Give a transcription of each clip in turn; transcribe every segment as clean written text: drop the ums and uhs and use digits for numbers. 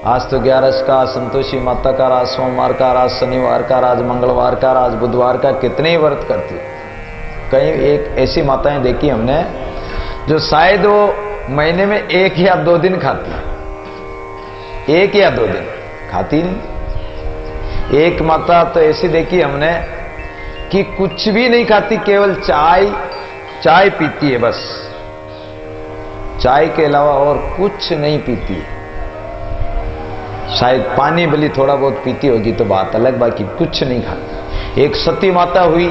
आज तो 11 का, संतोषी माता का, आज सोमवार का, आज शनिवार का, आज मंगलवार का, आज बुधवार का, कितने ही व्रत करती। कहीं एक ऐसी माताएं देखी हमने जो शायद वो महीने में 1 या 2 दिन खाती, 1 या 2 दिन खाती नहीं। एक माता तो ऐसी देखी हमने कि कुछ भी नहीं खाती, केवल चाय पीती है, बस चाय के अलावा और कुछ नहीं पीती। शायद पानी भली थोड़ा बहुत पीती होगी तो बात अलग, बाकी कुछ नहीं खाती। एक सती माता हुई,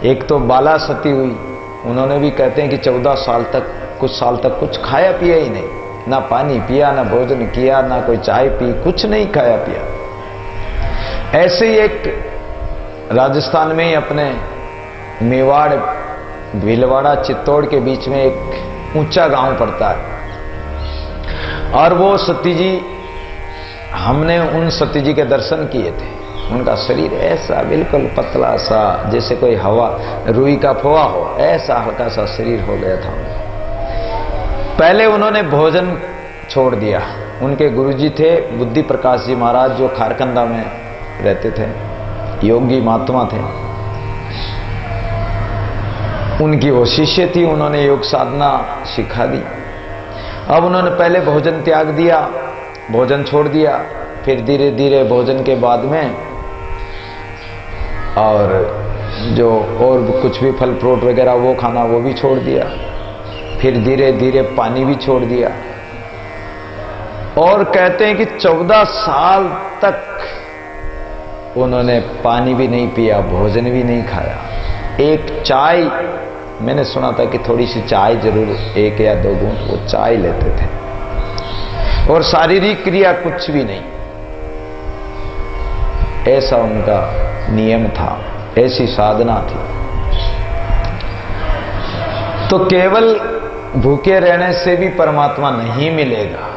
एक तो बाला सती हुई, उन्होंने भी कहते हैं कि 14 साल तक, कुछ साल तक कुछ खाया पिया ही नहीं, ना पानी पिया, ना भोजन किया, ना कोई चाय पी, कुछ नहीं खाया पिया। ऐसे ही एक राजस्थान में ही अपने मेवाड़ भीलवाड़ा चित्तौड़ के बीच में एक ऊंचा गांव पड़ता है, और वो सती जी, हमने उन सती जी के दर्शन किए थे। उनका शरीर ऐसा बिल्कुल पतला सा, जैसे कोई हवा रुई का फोआ हो, ऐसा हल्का सा शरीर हो गया था। पहले उन्होंने भोजन छोड़ दिया। उनके गुरुजी थे बुद्धि प्रकाश जी महाराज, जो खारकंदा में रहते थे, योगी महात्मा थे। उनकी वो शिष्य थी, उन्होंने योग साधना सिखा दी। अब उन्होंने पहले भोजन त्याग दिया, भोजन छोड़ दिया, फिर धीरे धीरे भोजन के बाद में और जो और कुछ भी फल फ्रूट वगैरह वो खाना वो भी छोड़ दिया, फिर धीरे धीरे पानी भी छोड़ दिया। और कहते हैं कि 14 साल तक उन्होंने पानी भी नहीं पिया, भोजन भी नहीं खाया। एक चाय, मैंने सुना था कि थोड़ी सी चाय जरूर 1 या 2 घूंट वो चाय लेते थे, और शारीरिक क्रिया कुछ भी नहीं। ऐसा उनका नियम था, ऐसी साधना थी। तो केवल भूखे रहने से भी परमात्मा नहीं मिलेगा।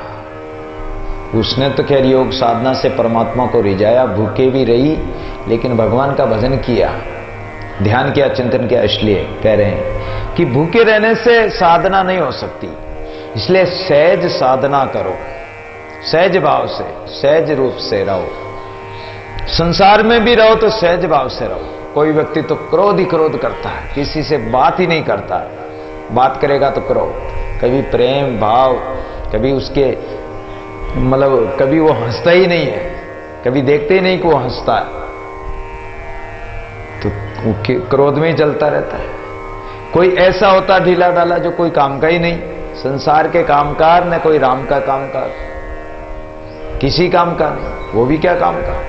उसने तो खैर योग साधना से परमात्मा को रिझाया, भूखे भी रही लेकिन भगवान का भजन किया, ध्यान किया, चिंतन किया। इसलिए कह रहे हैं कि भूखे रहने से साधना नहीं हो सकती, इसलिए सहज साधना करो, सहज भाव से, सहज रूप से रहो। संसार में भी रहो तो सहज भाव से रहो। कोई व्यक्ति तो क्रोध ही क्रोध करता है, किसी से बात ही नहीं करता, बात करेगा तो क्रोध, कभी प्रेम भाव, कभी उसके मतलब कभी वो हंसता ही नहीं है, कभी देखते ही नहीं कि वो हंसता है, तो क्रोध में ही चलता रहता है। कोई ऐसा होता ढीला ढाला जो कोई काम का ही नहीं, संसार के कामकार न कोई राम का कामकार, किसी काम का नहीं, वो भी क्या काम का।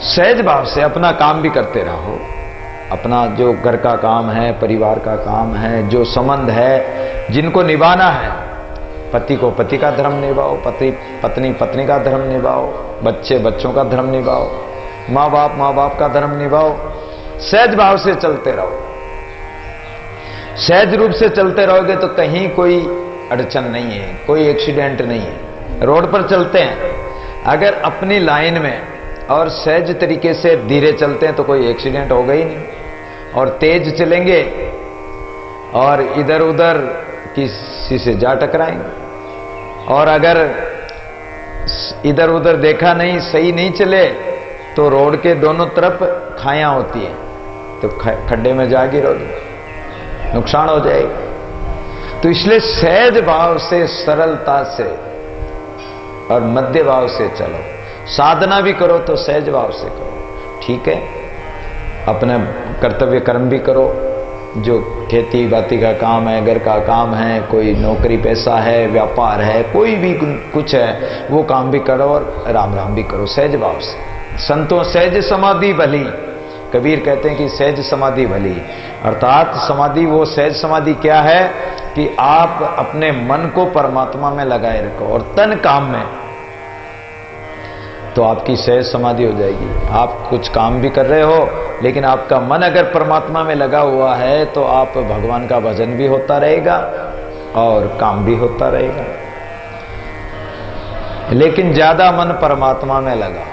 सहज भाव से अपना काम भी करते रहो, अपना जो घर का काम है, परिवार का काम है, जो संबंध है जिनको निभाना है, पति को पति का धर्म निभाओ, पत्नी पत्नी का धर्म निभाओ, बच्चे बच्चों का धर्म निभाओ, माँ बाप का धर्म निभाओ। सहज भाव से चलते रहो। सहज रूप से चलते रहोगे तो कहीं कोई अड़चन नहीं है, कोई एक्सीडेंट नहीं है। रोड पर चलते हैं अगर अपनी लाइन में और सहज तरीके से धीरे चलते हैं तो कोई एक्सीडेंट होगा ही नहीं, और तेज चलेंगे और इधर उधर किसी से जा टकराएंगे। और अगर इधर उधर देखा नहीं, सही नहीं चले तो रोड के दोनों तरफ खायां होती हैं, तो खड्डे में जा गिरोगे, नुकसान हो जाएगा। तो इसलिए सहज भाव से, सरलता से और मध्य भाव से चलो। साधना भी करो तो सहज भाव से करो, ठीक है। अपने कर्तव्य कर्म भी करो, जो खेती बाती का काम है, घर का काम है, कोई नौकरी पैसा है, व्यापार है, कोई भी कुछ है, वो काम भी करो और राम राम भी करो सहज भाव से। संतों सहज समाधि भली, कबीर कहते हैं कि सहज समाधि भली, अर्थात समाधि, वो सहज समाधि क्या है कि आप अपने मन को परमात्मा में लगाए रखो और तन काम में, तो आपकी सहज समाधि हो जाएगी। आप कुछ काम भी कर रहे हो लेकिन आपका मन अगर परमात्मा में लगा हुआ है तो आप भगवान का भजन भी होता रहेगा और काम भी होता रहेगा। लेकिन ज्यादा मन परमात्मा में लगा,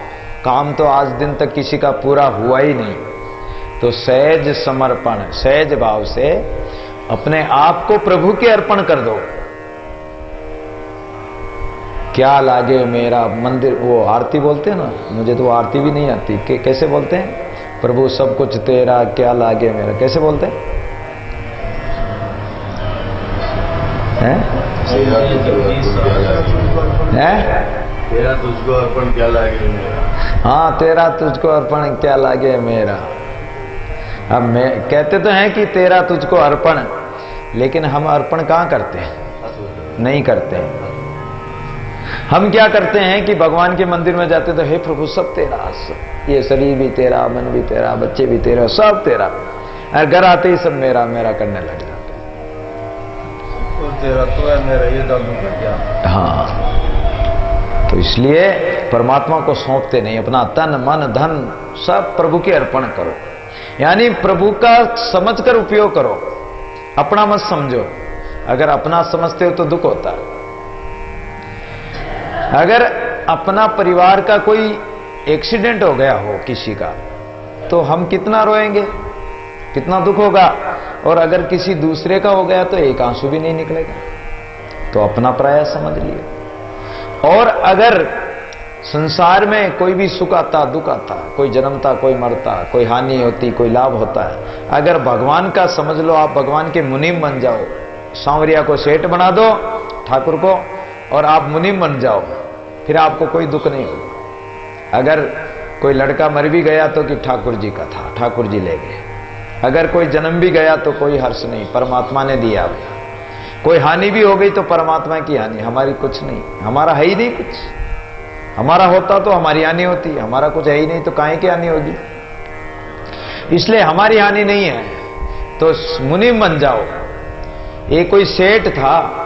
काम तो आज दिन तक किसी का पूरा हुआ ही नहीं, तो सहज समर्पण, सहज भाव से अपने आप को प्रभु के अर्पण कर दो। क्या लागे मेरा मंदिर, वो आरती बोलते हैं ना, मुझे तो आरती भी नहीं आती कि कैसे बोलते हैं, प्रभु सब कुछ तेरा क्या लागे मेरा, कैसे बोलते हैं? तेरा तुझको अर्पण क्या लागे मेरा। हाँ, तेरा तुझको अर्पण क्या लागे मेरा। अब मैं कहते तो हैं कि तेरा तुझको अर्पण, लेकिन हम अर्पण कहाँ करते हैं? नहीं करते हैं। हम क्या करते हैं कि भगवान के मंदिर में जाते तो हे प्रभु सब तेरा, ये शरीर भी तेरा, मन भी तेरा, बच्चे भी तेरा, सब तेरा, और घर आते ही सब मेरा मेरा करने लग जाते हैं। तो तेरा तो है, मेरा ये दादू का क्या। हाँ, तो इसलिए परमात्मा को सौंपते नहीं, अपना तन मन धन सब प्रभु के अर्पण करो, यानी प्रभु का समझकर उपयोग करो, अपना मत समझो। अगर अपना समझते हो तो दुख होता है। अगर अपना परिवार का कोई एक्सीडेंट हो गया हो किसी का, तो हम कितना रोएंगे, कितना दुख होगा, और अगर किसी दूसरे का हो गया तो एक आंसू भी नहीं निकलेगा। तो अपना पराया समझ लिए। और अगर संसार में कोई भी सुख आता दुख आता, कोई जन्मता कोई मरता, कोई हानि होती कोई लाभ होता है, अगर भगवान का समझ लो, आप भगवान के मुनीम बन जाओ, सांवरिया को सेठ बना दो ठाकुर को, और आप मुनीम बन जाओ, फिर आपको कोई दुख नहीं होगा। अगर कोई लड़का मर भी गया तो कि ठाकुर जी का था, ठाकुर जी ले गए। अगर कोई जन्म भी गया तो कोई हर्ष नहीं, परमात्मा ने दिया। कोई हानि भी हो गई तो परमात्मा की हानि, हमारी कुछ नहीं, हमारा है ही नहीं कुछ। हमारा होता तो हमारी हानि होती, हमारा कुछ है ही नहीं तो काहे की हानि होगी। इसलिए हमारी हानि नहीं है, तो मुनीम बन जाओ। एक कोई सेठ था,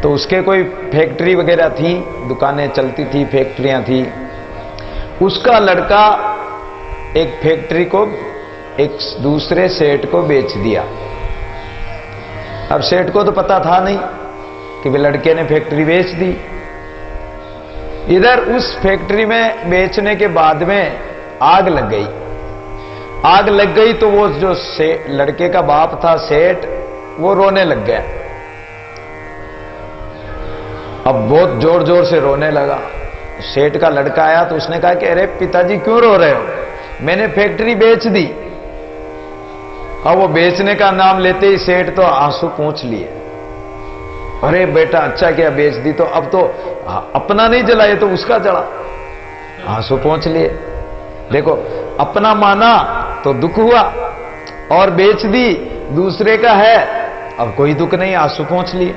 तो उसके कोई फैक्ट्री वगैरह थी, दुकानें चलती थी, फैक्ट्रियां थी। उसका लड़का एक फैक्ट्री को एक दूसरे सेठ को बेच दिया। अब सेठ को तो पता था नहीं कि वे लड़के ने फैक्ट्री बेच दी। इधर उस फैक्ट्री में बेचने के बाद में आग लग गई। आग लग गई तो वो जो लड़के का बाप था सेठ, वो रोने लग गया। अब बहुत जोर जोर से रोने लगा। सेठ का लड़का आया तो उसने कहा कि अरे पिताजी क्यों रो रहे हो, मैंने फैक्ट्री बेच दी। अब वो बेचने का नाम लेते ही सेठ तो आंसू पूंछ लिए। अरे बेटा अच्छा क्या बेच दी, तो अब तो अपना नहीं जला, ये तो उसका जला। आंसू पूंछ लिए। देखो, अपना माना तो दुख हुआ, और बेच दी दूसरे का है, अब कोई दुख नहीं, आंसू पूंछ लिए।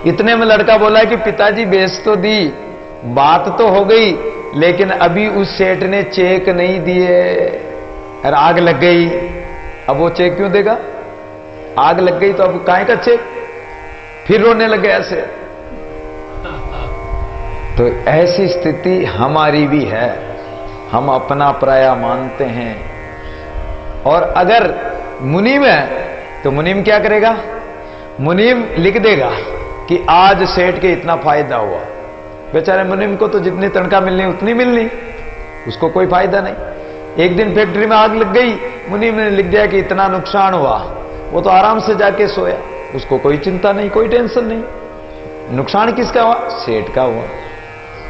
इतने में लड़का बोला कि पिताजी बेच तो दी, बात तो हो गई, लेकिन अभी उस सेठ ने चेक नहीं दिए और आग लग गई। अब वो चेक क्यों देगा, आग लग गई तो अब काहे का चेक। फिर रोने लगे ऐसे। तो ऐसी स्थिति हमारी भी है, हम अपना पराया मानते हैं। और अगर मुनीम है तो मुनीम क्या करेगा, मुनीम लिख देगा कि आज सेठ के इतना फायदा हुआ। बेचारे मुनीम को तो जितनी तनख्वाह मिलनी उतनी मिलनी, उसको कोई फायदा नहीं। एक दिन फैक्ट्री में आग लग गई, मुनीम ने लिख दिया कि इतना नुकसान हुआ, वो तो आराम से जाके सोया, उसको कोई चिंता नहीं, कोई टेंशन नहीं। नुकसान किसका हुआ, सेठ का हुआ।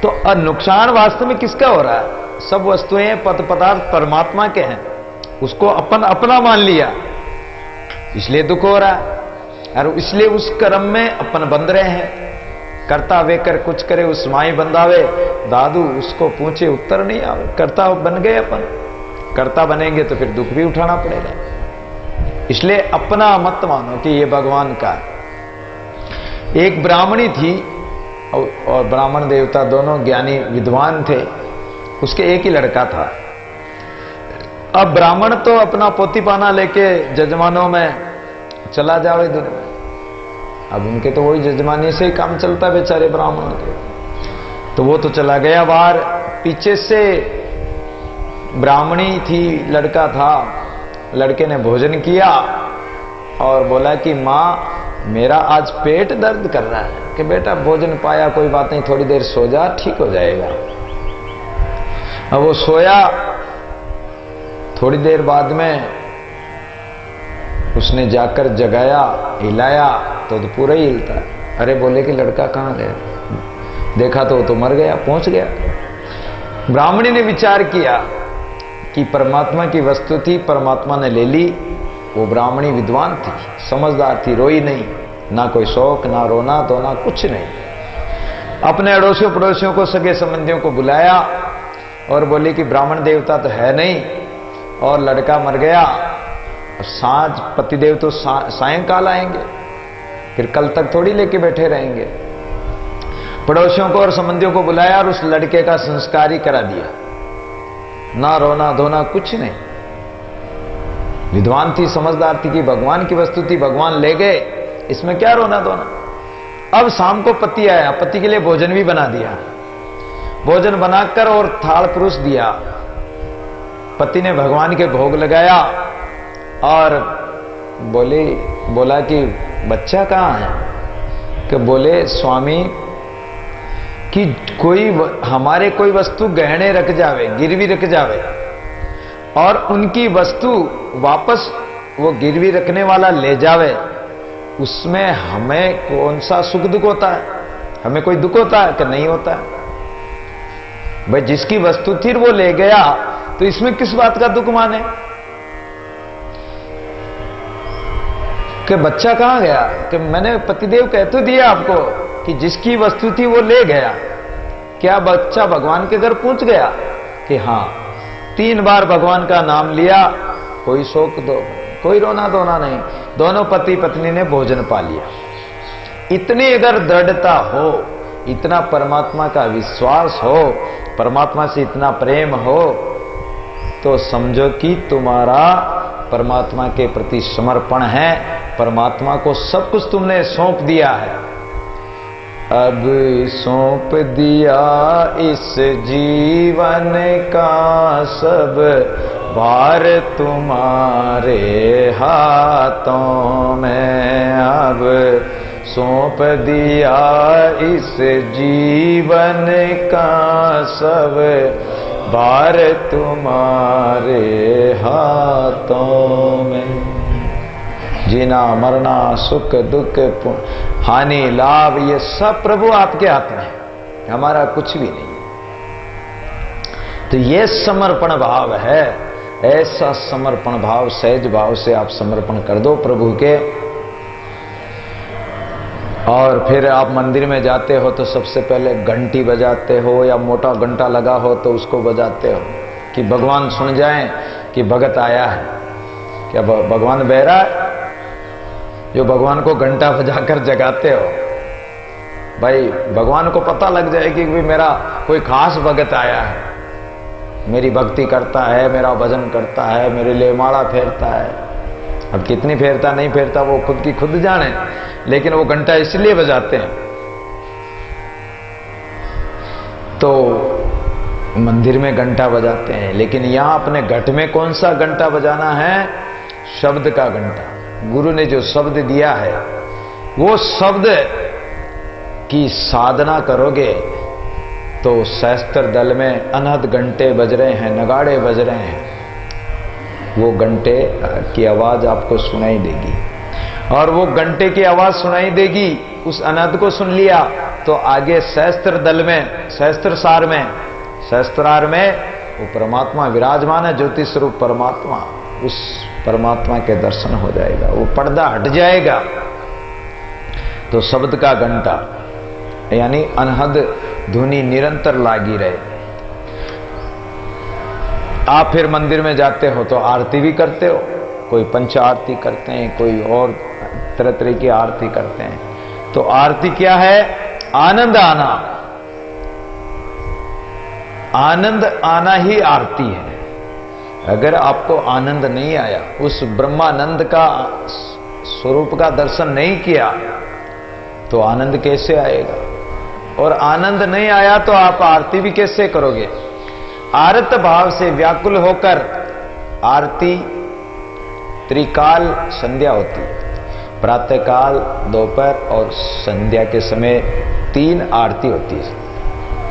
तो नुकसान वास्तव में किसका हो रहा है, सब वस्तुएं पद पदार्थ परमात्मा के हैं, उसको अपना मान लिया, इसलिए दुख हो रहा है। और इसलिए उस कर्म में अपन बंध रहे हैं। करता वे कर कुछ करे उस माई बंधावे, दादू उसको पूछे उत्तर नहीं आवे। करता बन गए अपन, करता बनेंगे तो फिर दुख भी उठाना पड़ेगा। इसलिए अपना मत मानो कि ये भगवान का। एक ब्राह्मणी थी और ब्राह्मण देवता दोनों ज्ञानी विद्वान थे, उसके एक ही लड़का था। अब ब्राह्मण तो अपना पोती पाना लेके जजमानों में चला जावे दिन में। अब उनके तो वही जजमानी से ही काम चलता बेचारे ब्राह्मण के। तो वो तो चला गया बाहर, पीछे से ब्राह्मणी थी, लड़का था। लड़के ने भोजन किया और बोला कि माँ मेरा आज पेट दर्द कर रहा है। कि बेटा भोजन पाया कोई बात नहीं, थोड़ी देर सो जा, ठीक हो जाएगा। अब वो सोया, थोड़ी देर बाद में उसने जाकर जगाया, हिलाया तो पूरा ही हिलता है। अरे बोले कि लड़का कहाँ गया? देखा तो मर गया, पहुंच गया। ब्राह्मणी ने विचार किया कि परमात्मा की वस्तु थी, परमात्मा ने ले ली। वो ब्राह्मणी विद्वान थी, समझदार थी, रोई नहीं, ना कोई शौक, ना रोना धोना, कुछ नहीं। अपने अड़ोसियों पड़ोसियों को, सगे संबंधियों को बुलाया और बोली कि ब्राह्मण देवता तो है नहीं और लड़का मर गया, सांझ पतिदेव तो सायंकाल आएंगे, फिर कल तक थोड़ी लेके बैठे रहेंगे। पड़ोसियों को और संबंधियों को बुलाया और उस लड़के का संस्कार ही करा दिया। ना रोना धोना, कुछ नहीं। विद्वान थी, समझदार थी कि भगवान की वस्तु थी, भगवान ले गए, इसमें क्या रोना धोना। अब शाम को पति आया, पति के लिए भोजन भी बना दिया, भोजन बनाकर और थाल परोस दिया। पति ने भगवान के भोग लगाया और बोला कि बच्चा कहाँ है? कि बोले स्वामी कि हमारे कोई वस्तु गहने रख जावे, गिरवी रख जावे और उनकी वस्तु वापस वो गिरवी रखने वाला ले जावे, उसमें हमें कौन सा सुख दुख होता है? हमें कोई दुख होता है कि नहीं होता है? भाई जिसकी वस्तु थी वो ले गया, तो इसमें किस बात का दुख माने? कि बच्चा कहां गया? कि मैंने पतिदेव कह तो दिया आपको कि जिसकी वस्तु थी वो ले गया। क्या बच्चा भगवान के घर पहुंच गया? कि हां। 3 बार भगवान का नाम लिया, कोई शोक दो, कोई रोना धोना नहीं। दोनों पति पत्नी ने भोजन पा लिया। इतनी अगर दृढ़ता हो, इतना परमात्मा का विश्वास हो, परमात्मा से इतना प्रेम हो, तो समझो कि तुम्हारा परमात्मा के प्रति समर्पण है। परमात्मा को सब कुछ तुमने सौंप दिया है। अब सौंप दिया इस जीवन का सब भार तुम्हारे हाथों में। अब सौंप दिया इस जीवन का सब भार तुम्हारे हाथों में। जीना मरना, सुख दुख, हानि लाभ, ये सब प्रभु आपके हाथ में है, हमारा कुछ भी नहीं। तो ये समर्पण भाव है। ऐसा समर्पण भाव, सहज भाव से आप समर्पण कर दो प्रभु के। और फिर आप मंदिर में जाते हो तो सबसे पहले घंटी बजाते हो, या मोटा घंटा लगा हो तो उसको बजाते हो कि भगवान सुन जाएं कि भगत आया है। क्या भगवान बहरा है? जो भगवान को घंटा बजाकर जगाते हो, भाई भगवान को पता लग जाए कि मेरा कोई खास भगत आया है, मेरी भक्ति करता है, मेरा भजन करता है, मेरे लिए माला फेरता है। अब कितनी फेरता नहीं फेरता वो खुद की खुद जाने, लेकिन वो घंटा इसलिए बजाते हैं। तो मंदिर में घंटा बजाते हैं, लेकिन यहां अपने घट में कौन सा घंटा बजाना है? शब्द का घंटा। गुरु ने जो शब्द दिया है, वो शब्द की साधना करोगे तो सहस्त्र दल में अनहद घंटे बज रहे हैं, नगाड़े बज रहे हैं, वो घंटे की आवाज आपको सुनाई देगी। और वो घंटे की आवाज सुनाई देगी, उस अनहद को सुन लिया तो आगे सहस्त्र दल में, सहस्त्रार में वो परमात्मा विराजमान है, ज्योति स्वरूप परमात्मा। उस परमात्मा के दर्शन हो जाएगा, वो पर्दा हट जाएगा। तो शब्द का घंटा यानी अनहद धुनी निरंतर लागी रहे। आप फिर मंदिर में जाते हो तो आरती भी करते हो, कोई पंच आरती करते हैं, कोई और तरह तरह की आरती करते हैं। तो आरती क्या है? आनंद आना। आनंद आना ही आरती है। अगर आपको आनंद नहीं आया, उस ब्रह्मानंद का स्वरूप का दर्शन नहीं किया, तो आनंद कैसे आएगा? और आनंद नहीं आया तो आप आरती भी कैसे करोगे? आरत भाव से व्याकुल होकर आरती त्रिकाल संध्या होती है। प्रातःकाल, दोपहर और संध्या के समय 3 आरती होती है।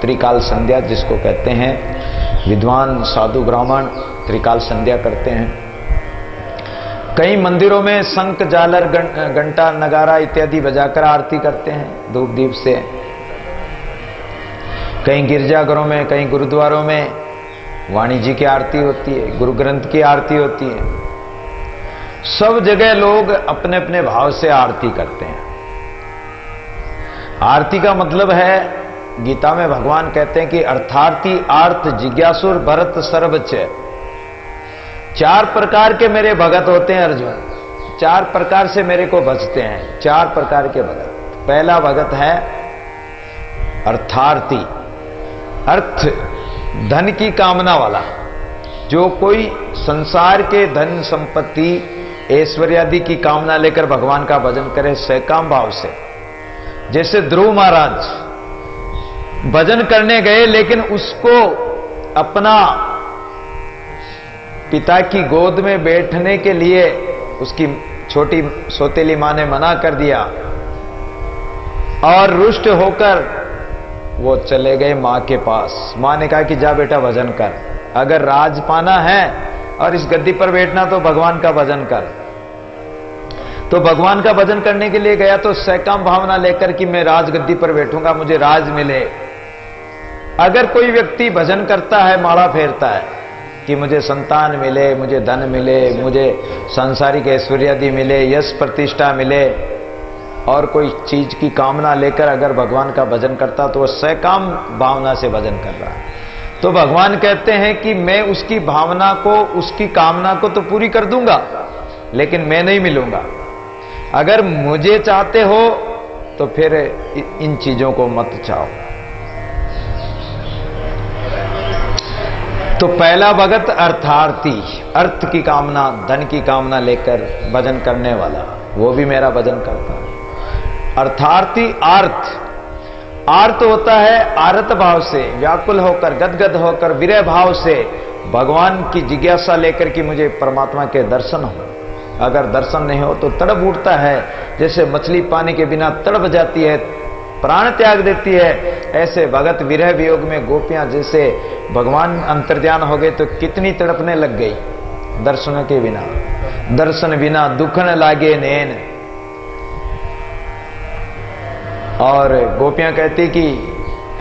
त्रिकाल संध्या जिसको कहते हैं, विद्वान साधु ब्राह्मण त्रिकाल संध्या करते हैं। कई मंदिरों में शंख, झालर, घंटा, नगारा इत्यादि बजाकर आरती करते हैं धूप दीप से। कई गिरजाघरों में, कई गुरुद्वारों में वाणी जी की आरती होती है, गुरु ग्रंथ की आरती होती है। सब जगह लोग अपने अपने भाव से आरती करते हैं। आरती का मतलब है, गीता में भगवान कहते हैं कि अर्थार्थी आर्त जिज्ञासुर भरत सर्वच। 4 प्रकार के मेरे भगत होते हैं अर्जुन, 4 प्रकार से मेरे को भजते हैं, 4 प्रकार के भगत। पहला भगत है अर्थार्थी, अर्थ धन की कामना वाला, जो कोई संसार के धन संपत्ति ऐश्वर्य आदि की कामना लेकर भगवान का भजन करे सकाम भाव से। जैसे ध्रुव महाराज भजन करने गए, लेकिन उसको अपना पिता की गोद में बैठने के लिए उसकी छोटी सौतेली मां ने मना कर दिया और रुष्ट होकर वो चले गए मां के पास। मां ने कहा कि जा बेटा भजन कर, अगर राज पाना है और इस गद्दी पर बैठना तो भगवान का भजन कर। तो भगवान का भजन करने के लिए गया तो सकाम भावना लेकर कि मैं राजगद्दी पर बैठूंगा, मुझे राज मिले। अगर कोई व्यक्ति भजन करता है, माला फेरता है कि मुझे संतान मिले, मुझे धन मिले, मुझे सांसारिक ऐश्वर्य आदि मिले, यश प्रतिष्ठा मिले, और कोई चीज की कामना लेकर अगर भगवान का भजन करता तो वह सकाम भावना से भजन कर रहा है। तो भगवान कहते हैं कि मैं उसकी भावना को, उसकी कामना को तो पूरी कर दूंगा, लेकिन मैं नहीं मिलूंगा। अगर मुझे चाहते हो तो फिर इन चीजों को मत चाहो। तो पहला भगत अर्थार्थी, अर्थ की कामना, धन की कामना लेकर भजन करने वाला, वो भी मेरा भजन करता है। अर्थार्थी आर्त, आर्त होता है आरत भाव से, व्याकुल होकर, गदगद होकर, विरह भाव से भगवान की जिज्ञासा लेकर कि मुझे परमात्मा के दर्शन हो। अगर दर्शन नहीं हो तो तड़प उठता है, जैसे मछली पानी के बिना तड़प जाती है, प्राण त्याग देती है। ऐसे भगत विरह वियोग में गोपियां जैसे भगवान अंतर्ध्यान हो गए तो कितनी तड़पने लग गई दर्शन के बिना। दर्शन बिना दुख न लागे नैन। और गोपियां कहती कि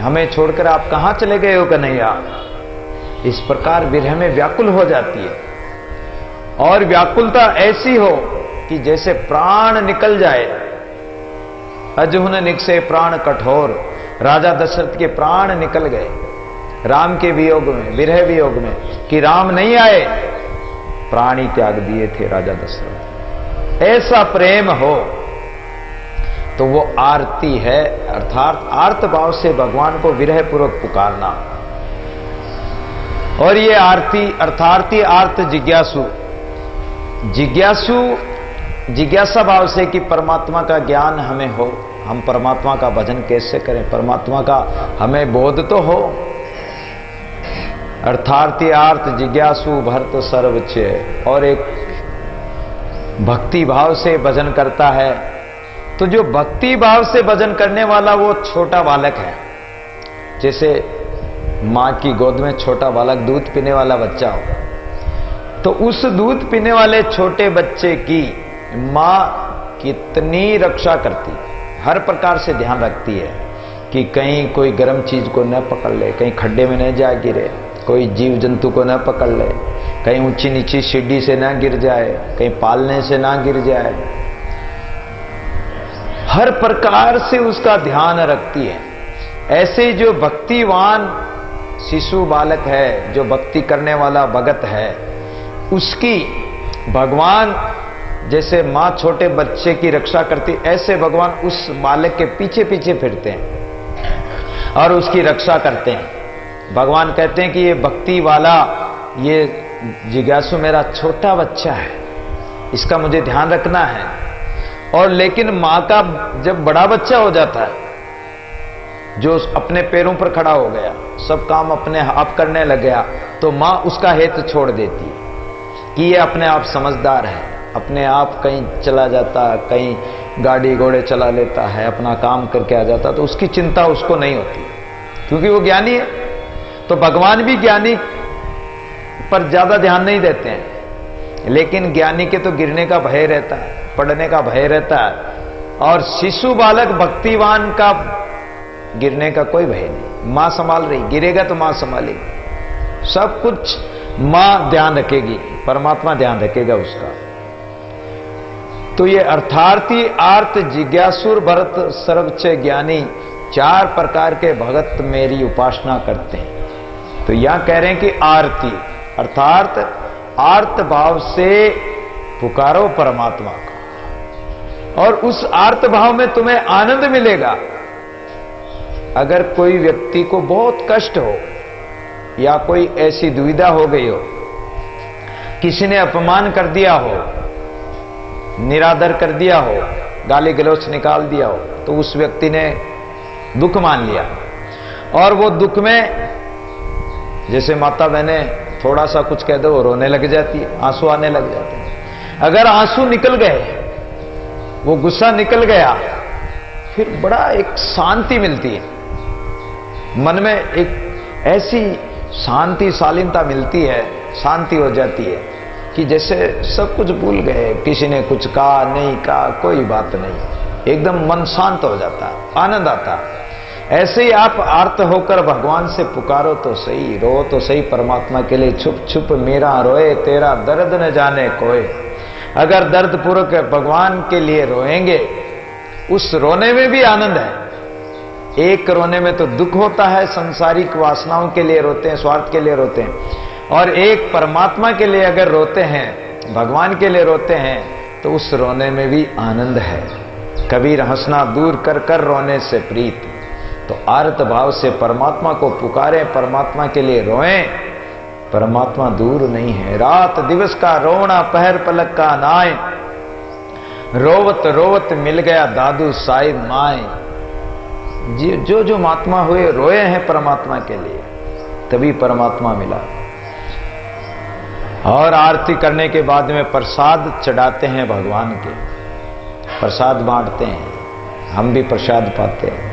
हमें छोड़कर आप कहां चले गए हो कन्हैया। इस प्रकार विरह में व्याकुल हो जाती है, और व्याकुलता ऐसी हो कि जैसे प्राण निकल जाए। अजहुन निकसे प्राण कठोर, राजा दशरथ के प्राण निकल गए राम के वियोग में, विरह वियोग में, कि राम नहीं आए, प्राण ही त्याग दिए थे राजा दशरथ। ऐसा प्रेम हो तो वो आरती है, अर्थात आर्त भाव से भगवान को विरह पूर्वक पुकारना। और ये आरती अर्थार्थी आर्त जिज्ञासु, जिज्ञासु जिज्ञासा भाव से कि परमात्मा का ज्ञान हमें हो, हम परमात्मा का भजन कैसे करें, परमात्मा का हमें बोध तो हो। अर्थार्थी आर्त जिज्ञासु भरत सर्वच। और एक भक्ति भाव से भजन करता है, तो जो भक्ति भाव से भजन करने वाला वो छोटा बालक है। जैसे मां की गोद में छोटा बालक दूध पीने वाला बच्चा हो, तो उस दूध पीने वाले छोटे बच्चे की मां कितनी रक्षा करती, हर प्रकार से ध्यान रखती है कि कहीं कोई गर्म चीज को न पकड़ ले, कहीं खड्डे में न जा गिरे, कोई जीव जंतु को न पकड़ ले, कहीं ऊंची नीची सीढ़ी से न गिर जाए, कहीं पालने से ना गिर जाए। हर प्रकार से उसका ध्यान रखती है। ऐसे जो भक्तिवान शिशु बालक है, जो भक्ति करने वाला भगत है, उसकी भगवान जैसे मां छोटे बच्चे की रक्षा करती, ऐसे भगवान उस बालक के पीछे पीछे फिरते हैं और उसकी रक्षा करते हैं। भगवान कहते हैं कि ये भक्ति वाला, ये जिज्ञासु मेरा छोटा बच्चा है, इसका मुझे ध्यान रखना है। और लेकिन मां का जब बड़ा बच्चा हो जाता है, जो अपने पैरों पर खड़ा हो गया, सब काम अपने आप करने लग गया, तो मां उसका हित छोड़ देती है कि ये अपने आप समझदार है, अपने आप कहीं चला जाता, कहीं गाड़ी घोड़े चला लेता है, अपना काम करके आ जाता, तो उसकी चिंता उसको नहीं होती क्योंकि वो ज्ञानी है। तो भगवान भी ज्ञानी पर ज्यादा ध्यान नहीं देते हैं, लेकिन ज्ञानी के तो गिरने का भय रहता है, पड़ने का भय रहता है, और शिशु बालक भक्तिवान का गिरने का कोई भय नहीं। मां संभाल रही, गिरेगा तो मां संभालेगी, सब कुछ मां ध्यान रखेगी, परमात्मा ध्यान रखेगा उसका। तो ये अर्थार्थी, आर्त, जिज्ञासुर, भरत, सर्वच्च ज्ञानी, 4 प्रकार के भगत मेरी उपासना करते हैं। तो यहां कह रहे हैं कि आरती अर्थात आर्त भाव से पुकारो परमात्मा को, और उस आर्त भाव में तुम्हें आनंद मिलेगा। अगर कोई व्यक्ति को बहुत कष्ट हो या कोई ऐसी दुविधा हो गई हो, किसी ने अपमान कर दिया हो, निरादर कर दिया हो, गाली गलौच निकाल दिया हो, तो उस व्यक्ति ने दुख मान लिया, और वो दुख में जैसे माता बहने थोड़ा सा कुछ कह दो रोने लग जाती है, आंसू आने लग जाते हैं। अगर आंसू निकल गए, वो गुस्सा निकल गया, फिर बड़ा एक शांति मिलती है मन में, एक ऐसी शांति शालीनता मिलती है, शांति हो जाती है कि जैसे सब कुछ भूल गए, किसी ने कुछ कहा नहीं कहा, कोई बात नहीं, एकदम मन शांत हो जाता है, आनंद आता है। ऐसे ही आप आर्त होकर भगवान से पुकारो तो सही, रो तो सही परमात्मा के लिए, छुप छुप मेरा रोए तेरा दर्द न जाने कोई। अगर दर्द पूर्वक भगवान के लिए रोएंगे, उस रोने में भी आनंद है। एक रोने में तो दुख होता है, संसारिक वासनाओं के लिए रोते हैं, स्वार्थ के लिए रोते हैं, और एक परमात्मा के लिए अगर रोते हैं, भगवान के लिए रोते हैं, तो उस रोने में भी आनंद है। कबीर हंसना दूर कर कर रोने से प्रीत। तो आर्त भाव से परमात्मा को पुकारें, परमात्मा के लिए रोएं, परमात्मा दूर नहीं है। रात दिवस का रोना पहर पलक का नाय, रोवत रोवत मिल गया दादू साहिब माए। जो जो महात्मा हुए रोए हैं परमात्मा के लिए, तभी परमात्मा मिला। और आरती करने के बाद में प्रसाद चढ़ाते हैं भगवान के, प्रसाद बांटते हैं, हम भी प्रसाद पाते हैं।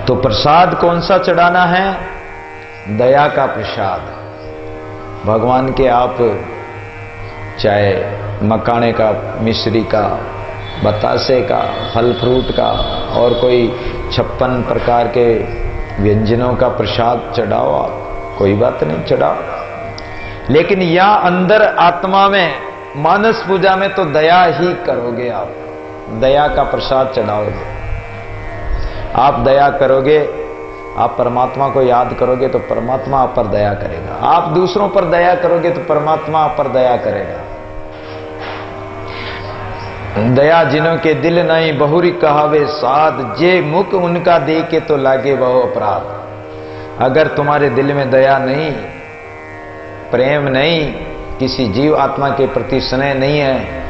तो प्रसाद कौन सा चढ़ाना है? दया का प्रसाद। भगवान के आप चाहे मखाने का, मिश्री का, बतासे का, फल फ्रूट का, और कोई 56 प्रकार के व्यंजनों का प्रसाद चढ़ाओ, आप कोई बात नहीं, चढ़ाओ। लेकिन यहां अंदर आत्मा में, मानस पूजा में तो दया ही करोगे आप, दया का प्रसाद चढ़ाओगे। आप दया करोगे, आप परमात्मा को याद करोगे तो परमात्मा आप पर दया करेगा। आप दूसरों पर दया करोगे तो परमात्मा आप पर दया करेगा। दया जिनों के दिल नहीं बहुरी कहावे साध, जे मुख उनका दे के तो लागे बहु अपराध। अगर तुम्हारे दिल में दया नहीं, प्रेम नहीं, किसी जीव आत्मा के प्रति स्नेह नहीं है,